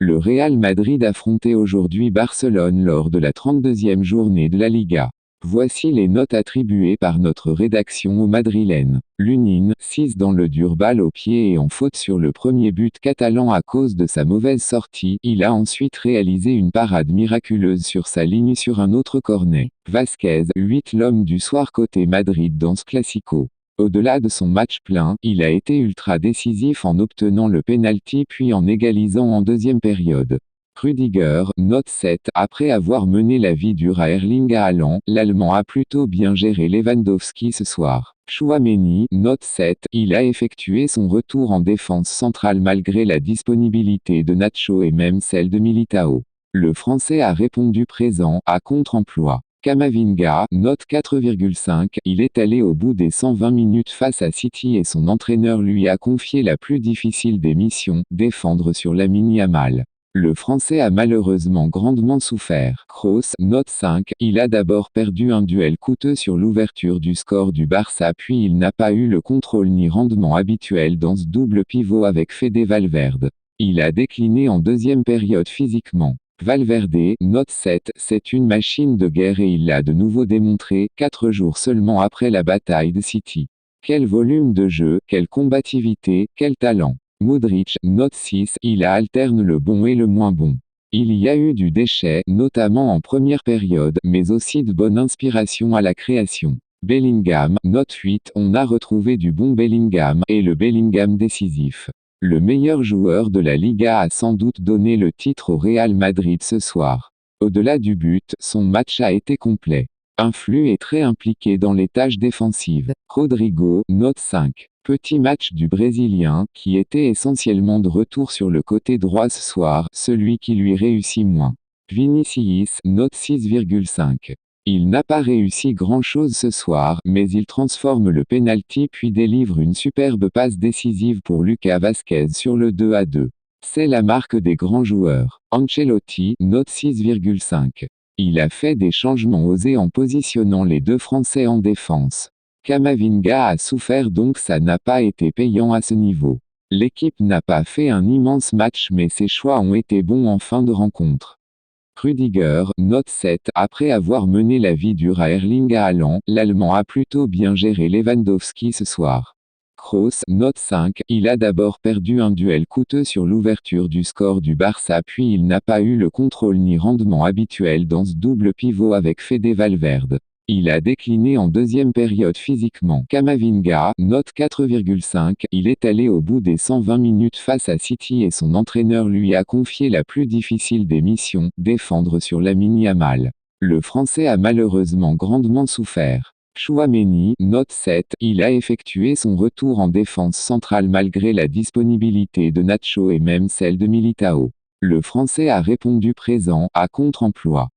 Le Real Madrid affrontait aujourd'hui Barcelone lors de la 32e journée de la Liga. Voici les notes attribuées par notre rédaction aux Madrilènes. Lunin, 6 dans le dur, balle au pied et en faute sur le premier but catalan à cause de sa mauvaise sortie. Il a ensuite réalisé une parade miraculeuse sur sa ligne sur un autre corner. Vasquez, 8 l'homme du soir côté Madrid dans ce classico. Au-delà de son match plein, il a été ultra décisif en obtenant le pénalty puis en égalisant en deuxième période. Rüdiger, note 7, après avoir mené la vie dure à Erling Haaland, l'Allemand a plutôt bien géré Lewandowski ce soir. Tchouaméni, note 7, il a effectué son retour en défense centrale malgré la disponibilité de Nacho et même celle de Militao. Le Français a répondu présent, à contre-emploi. Camavinga, note 4,5, il est allé au bout des 120 minutes face à City et son entraîneur lui a confié la plus difficile des missions, défendre sur Lamine Yamal. Le Français a malheureusement grandement souffert. Kroos, note 5, il a d'abord perdu un duel coûteux sur l'ouverture du score du Barça puis il n'a pas eu le contrôle ni rendement habituel dans ce double pivot avec Fede Valverde. Il a décliné en deuxième période physiquement. Valverde, note 7, c'est une machine de guerre et il l'a de nouveau démontré, 4 jours seulement après la bataille de City. Quel volume de jeu, quelle combativité, quel talent. Modric, note 6, il alterne le bon et le moins bon. Il y a eu du déchet, notamment en première période, mais aussi de bonne inspiration à la création. Bellingham, note 8, on a retrouvé du bon Bellingham, et le Bellingham décisif. Le meilleur joueur de la Liga a sans doute donné le titre au Real Madrid ce soir. Au-delà du but, son match a été complet. Influent et très impliqué dans les tâches défensives. Rodrigo, note 5. Petit match du Brésilien, qui était essentiellement de retour sur le côté droit ce soir, celui qui lui réussit moins. Vinicius, note 6,5. Il n'a pas réussi grand-chose ce soir, mais il transforme le pénalty puis délivre une superbe passe décisive pour Lucas Vasquez sur le 2-2. C'est la marque des grands joueurs. Ancelotti, note 6,5. Il a fait des changements osés en positionnant les deux Français en défense. Camavinga a souffert donc ça n'a pas été payant à ce niveau. L'équipe n'a pas fait un immense match mais ses choix ont été bons en fin de rencontre. Rüdiger, note 7, après avoir mené la vie dure à Erling Haaland, l'Allemand a plutôt bien géré Lewandowski ce soir. Kroos, note 5, il a d'abord perdu un duel coûteux sur l'ouverture du score du Barça puis il n'a pas eu le contrôle ni rendement habituel dans ce double pivot avec Fede Valverde. Il a décliné en deuxième période physiquement. Camavinga, note 4,5, il est allé au bout des 120 minutes face à City et son entraîneur lui a confié la plus difficile des missions, défendre sur Lamine Yamal. Le Français a malheureusement grandement souffert. Tchouaméni, note 7, il a effectué son retour en défense centrale malgré la disponibilité de Nacho et même celle de Militao. Le Français a répondu présent, à contre-emploi.